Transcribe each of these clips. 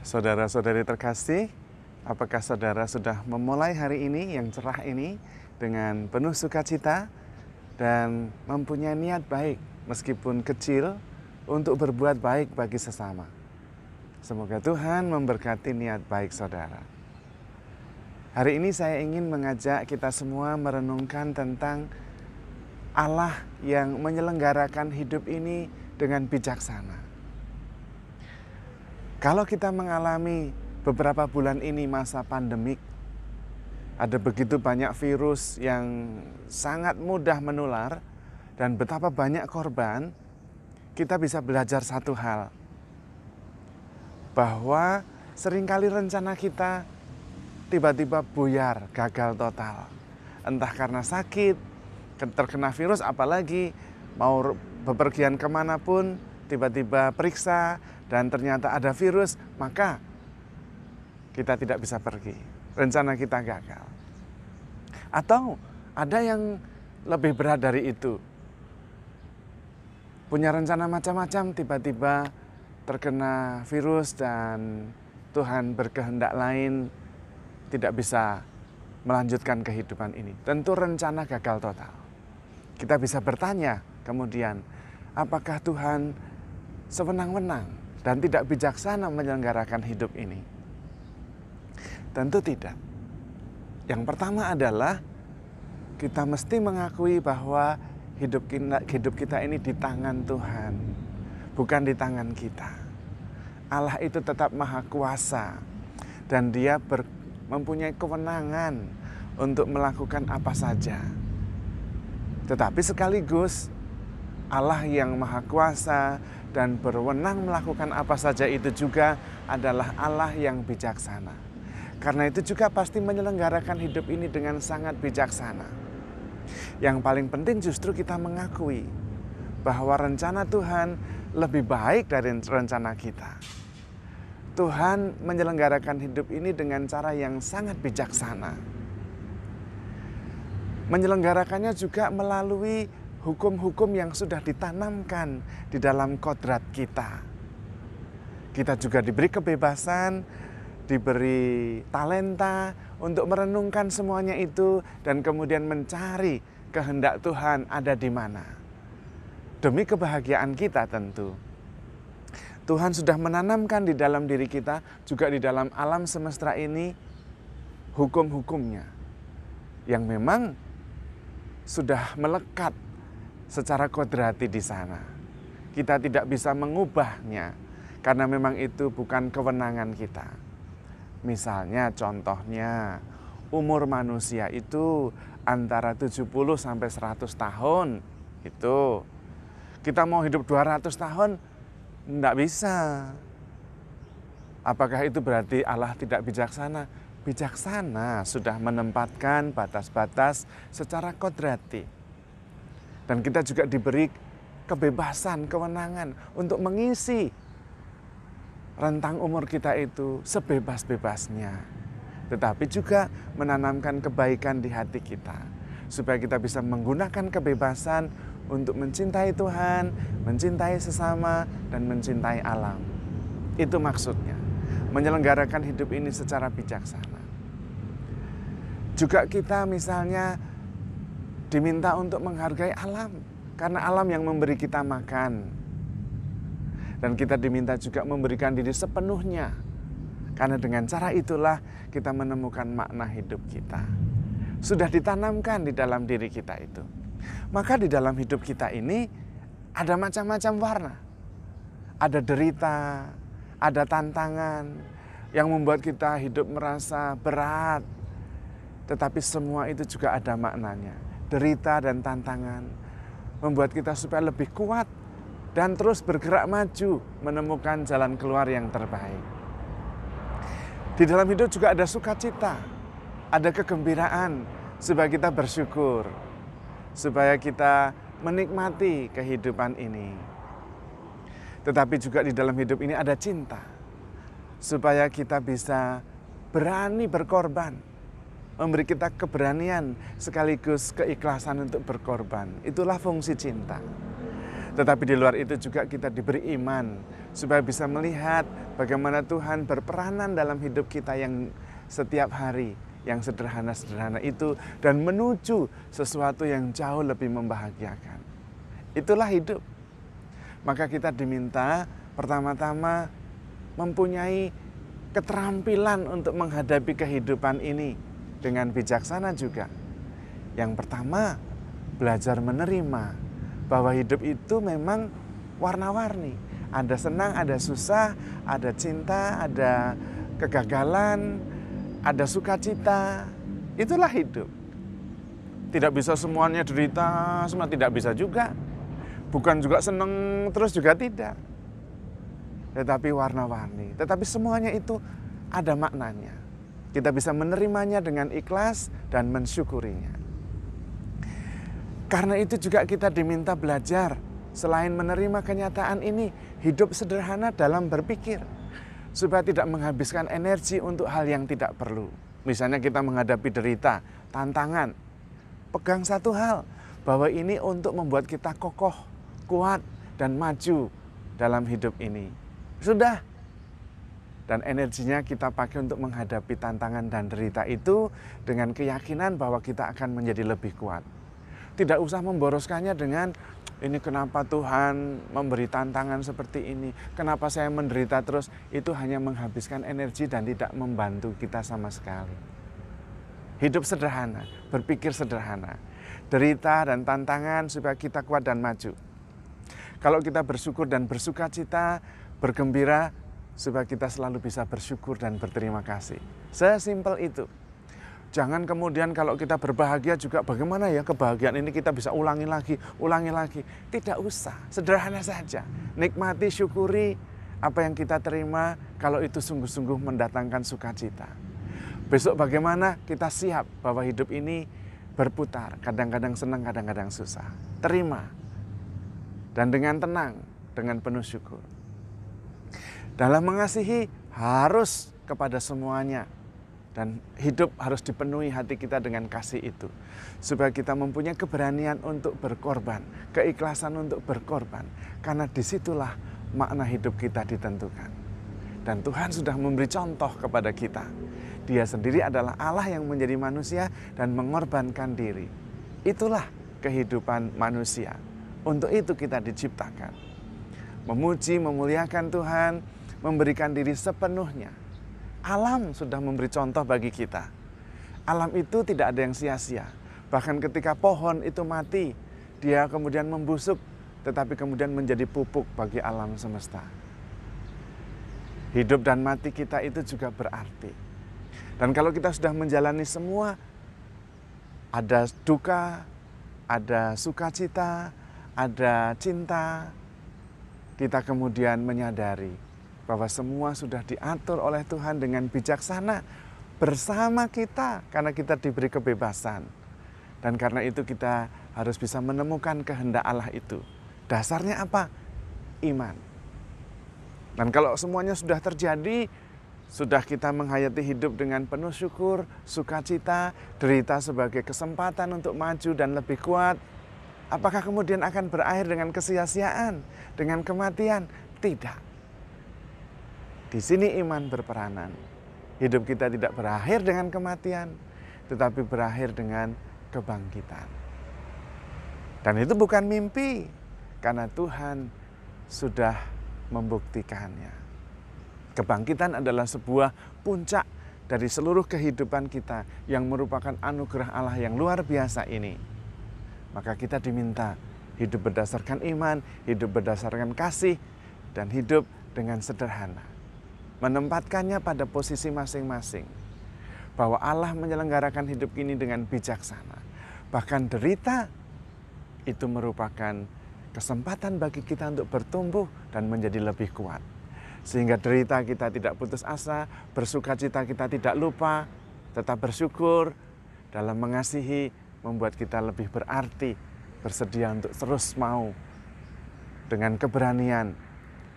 Saudara-saudari terkasih, apakah saudara sudah memulai hari ini yang cerah ini dengan penuh sukacita dan mempunyai niat baik meskipun kecil untuk berbuat baik bagi sesama? Semoga Tuhan memberkati niat baik saudara. Hari ini saya ingin mengajak kita semua merenungkan tentang Allah yang menyelenggarakan hidup ini dengan bijaksana. Kalau kita mengalami beberapa bulan ini masa pandemik, ada begitu banyak virus yang sangat mudah menular dan betapa banyak korban, kita bisa belajar satu hal, bahwa seringkali rencana kita tiba-tiba buyar, gagal total. Entah karena sakit, terkena virus, apalagi mau bepergian kemanapun, tiba-tiba periksa dan ternyata ada virus, maka kita tidak bisa pergi. Rencana kita gagal. Atau ada yang lebih berat dari itu. Punya rencana macam-macam, tiba-tiba terkena virus dan Tuhan berkehendak lain, tidak bisa melanjutkan kehidupan ini. Tentu rencana gagal total. Kita bisa bertanya kemudian, apakah Tuhan sewenang-wenang dan tidak bijaksana menyelenggarakan hidup ini? Tentu tidak. Yang pertama adalah kita mesti mengakui bahwa hidup kita ini di tangan Tuhan, bukan di tangan kita. Allah itu tetap maha kuasa dan Dia mempunyai kewenangan untuk melakukan apa saja. Tetapi sekaligus Allah yang maha kuasa dan berwenang melakukan apa saja itu juga adalah Allah yang bijaksana. Karena itu juga pasti menyelenggarakan hidup ini dengan sangat bijaksana. Yang paling penting justru kita mengakui bahwa rencana Tuhan lebih baik dari rencana kita. Tuhan menyelenggarakan hidup ini dengan cara yang sangat bijaksana. Menyelenggarakannya juga melalui hukum-hukum yang sudah ditanamkan di dalam kodrat kita. Kita juga diberi kebebasan, diberi talenta untuk merenungkan semuanya itu dan kemudian mencari kehendak Tuhan ada di mana. Demi kebahagiaan kita tentu. Tuhan sudah menanamkan di dalam diri kita, juga di dalam alam semesta ini, hukum-hukumnya yang memang sudah melekat secara kodrati di sana. Kita tidak bisa mengubahnya karena memang itu bukan kewenangan kita. Misalnya contohnya umur manusia itu antara 70 sampai 100 tahun. Itu kita mau hidup 200 tahun tidak bisa. Apakah itu berarti Allah tidak bijaksana? Bijaksana, sudah menempatkan batas-batas secara kodrati. Dan kita juga diberi kebebasan, kewenangan untuk mengisi rentang umur kita itu sebebas-bebasnya. Tetapi juga menanamkan kebaikan di hati kita. Supaya kita bisa menggunakan kebebasan untuk mencintai Tuhan, mencintai sesama, dan mencintai alam. Itu maksudnya, menyelenggarakan hidup ini secara bijaksana. Juga kita misalnya diminta untuk menghargai alam, karena alam yang memberi kita makan. Dan kita diminta juga memberikan diri sepenuhnya, karena dengan cara itulah kita menemukan makna hidup kita. Sudah ditanamkan di dalam diri kita itu. Maka di dalam hidup kita ini ada macam-macam warna. Ada derita, ada tantangan yang membuat kita hidup merasa berat. Tetapi semua itu juga ada maknanya. Derita dan tantangan membuat kita supaya lebih kuat dan terus bergerak maju menemukan jalan keluar yang terbaik. Di dalam hidup juga ada sukacita, ada kegembiraan supaya kita bersyukur, supaya kita menikmati kehidupan ini. Tetapi juga di dalam hidup ini ada cinta, supaya kita bisa berani berkorban, memberi kita keberanian sekaligus keikhlasan untuk berkorban. Itulah fungsi cinta. Tetapi di luar itu juga kita diberi iman supaya bisa melihat bagaimana Tuhan berperanan dalam hidup kita yang setiap hari, yang sederhana-sederhana itu, dan menuju sesuatu yang jauh lebih membahagiakan. Itulah hidup. Maka kita diminta pertama-tama mempunyai keterampilan untuk menghadapi kehidupan ini dengan bijaksana juga. Yang pertama, belajar menerima bahwa hidup itu memang warna-warni. Ada senang, ada susah, ada cinta, ada kegagalan, ada sukacita. Itulah hidup. Tidak bisa semuanya derita, semua tidak bisa juga. Bukan juga senang terus juga tidak. Tetapi warna-warni. Tetapi semuanya itu ada maknanya. Kita bisa menerimanya dengan ikhlas dan mensyukurinya. Karena itu juga kita diminta belajar selain menerima kenyataan ini, hidup sederhana dalam berpikir. Supaya tidak menghabiskan energi untuk hal yang tidak perlu. Misalnya kita menghadapi derita, tantangan. Pegang satu hal, bahwa ini untuk membuat kita kokoh, kuat, dan maju dalam hidup ini. Sudah. Dan energinya kita pakai untuk menghadapi tantangan dan derita itu dengan keyakinan bahwa kita akan menjadi lebih kuat. Tidak usah memboroskannya dengan, ini kenapa Tuhan memberi tantangan seperti ini, kenapa saya menderita terus. Itu hanya menghabiskan energi dan tidak membantu kita sama sekali. Hidup sederhana, berpikir sederhana. Derita dan tantangan supaya kita kuat dan maju. Kalau kita bersyukur dan bersuka cita, bergembira, supaya kita selalu bisa bersyukur dan berterima kasih. Sesimpel itu. Jangan kemudian kalau kita berbahagia juga bagaimana ya kebahagiaan ini kita bisa ulangi lagi. Tidak usah, sederhana saja. Nikmati, syukuri apa yang kita terima kalau itu sungguh-sungguh mendatangkan sukacita. Besok bagaimana kita siap bahwa hidup ini berputar. Kadang-kadang senang, kadang-kadang susah. Terima. Dan dengan tenang, dengan penuh syukur. Dalam mengasihi harus kepada semuanya. Dan hidup harus dipenuhi hati kita dengan kasih itu. Supaya kita mempunyai keberanian untuk berkorban. Keikhlasan untuk berkorban. Karena disitulah makna hidup kita ditentukan. Dan Tuhan sudah memberi contoh kepada kita. Dia sendiri adalah Allah yang menjadi manusia dan mengorbankan diri. Itulah kehidupan manusia. Untuk itu kita diciptakan. Memuji, memuliakan Tuhan, memberikan diri sepenuhnya. Alam sudah memberi contoh bagi kita. Alam itu tidak ada yang sia-sia. Bahkan ketika pohon itu mati, dia kemudian membusuk, tetapi kemudian menjadi pupuk bagi alam semesta. Hidup dan mati kita itu juga berarti. Dan kalau kita sudah menjalani semua, ada duka, ada sukacita, ada cinta, kita kemudian menyadari bahwa semua sudah diatur oleh Tuhan dengan bijaksana bersama kita karena kita diberi kebebasan. Dan karena itu kita harus bisa menemukan kehendak Allah itu. Dasarnya apa? Iman. Dan kalau semuanya sudah terjadi, sudah kita menghayati hidup dengan penuh syukur, sukacita, derita sebagai kesempatan untuk maju dan lebih kuat. Apakah kemudian akan berakhir dengan kesia-siaan, dengan kematian? Tidak. Di sini iman berperanan. Hidup kita tidak berakhir dengan kematian, tetapi berakhir dengan kebangkitan. Dan itu bukan mimpi, karena Tuhan sudah membuktikannya. Kebangkitan adalah sebuah puncak dari seluruh kehidupan kita yang merupakan anugerah Allah yang luar biasa ini. Maka kita diminta hidup berdasarkan iman, hidup berdasarkan kasih, dan hidup dengan sederhana. Menempatkannya pada posisi masing-masing. Bahwa Allah menyelenggarakan hidup ini dengan bijaksana. Bahkan derita itu merupakan kesempatan bagi kita untuk bertumbuh dan menjadi lebih kuat. Sehingga derita kita tidak putus asa, bersukacita kita tidak lupa, tetap bersyukur, dalam mengasihi membuat kita lebih berarti, bersedia untuk terus mau dengan keberanian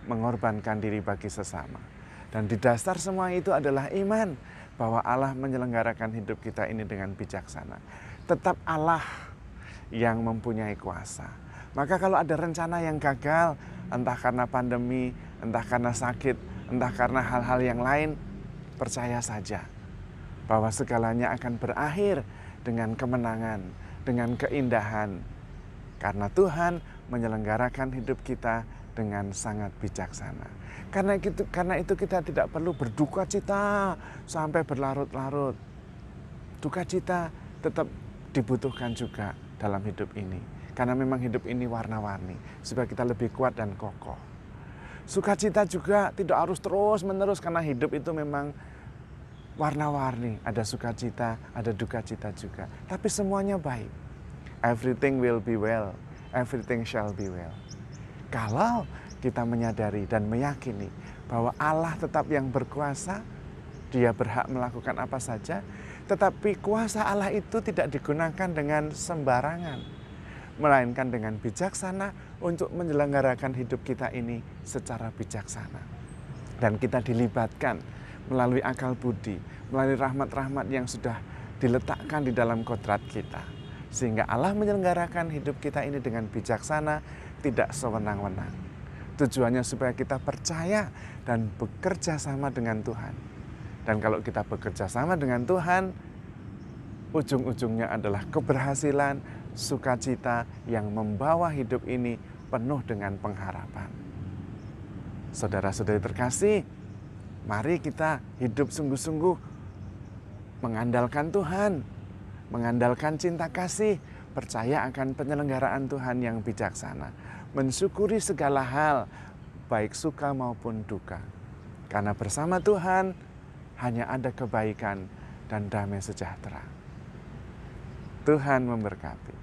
mengorbankan diri bagi sesama. Dan di dasar semua itu adalah iman bahwa Allah menyelenggarakan hidup kita ini dengan bijaksana. Tetap Allah yang mempunyai kuasa. Maka kalau ada rencana yang gagal, entah karena pandemi, entah karena sakit, entah karena hal-hal yang lain, percaya saja bahwa segalanya akan berakhir dengan kemenangan, dengan keindahan. Karena Tuhan menyelenggarakan hidup kita dengan sangat bijaksana. Karena itu kita tidak perlu berduka cita sampai berlarut-larut. Duka cita tetap dibutuhkan juga dalam hidup ini. Karena memang hidup ini warna-warni, supaya kita lebih kuat dan kokoh. Sukacita juga tidak harus terus-menerus, karena hidup itu memang warna-warni. Ada sukacita, ada duka cita juga. Tapi semuanya baik. Everything will be well, everything shall be well. Kalau kita menyadari dan meyakini bahwa Allah tetap yang berkuasa, Dia berhak melakukan apa saja, tetapi kuasa Allah itu tidak digunakan dengan sembarangan, melainkan dengan bijaksana untuk menyelenggarakan hidup kita ini secara bijaksana. Dan kita dilibatkan melalui akal budi, melalui rahmat-rahmat yang sudah diletakkan di dalam kodrat kita. Sehingga Allah menyelenggarakan hidup kita ini dengan bijaksana, tidak sewenang-wenang. Tujuannya supaya kita percaya dan bekerja sama dengan Tuhan. Dan kalau kita bekerja sama dengan Tuhan, ujung-ujungnya adalah keberhasilan, sukacita yang membawa hidup ini penuh dengan pengharapan. Saudara-saudari terkasih, mari kita hidup sungguh-sungguh mengandalkan Tuhan, mengandalkan cinta kasih, percaya akan penyelenggaraan Tuhan yang bijaksana, mensyukuri segala hal, baik suka maupun duka. Karena bersama Tuhan hanya ada kebaikan dan damai sejahtera. Tuhan memberkati.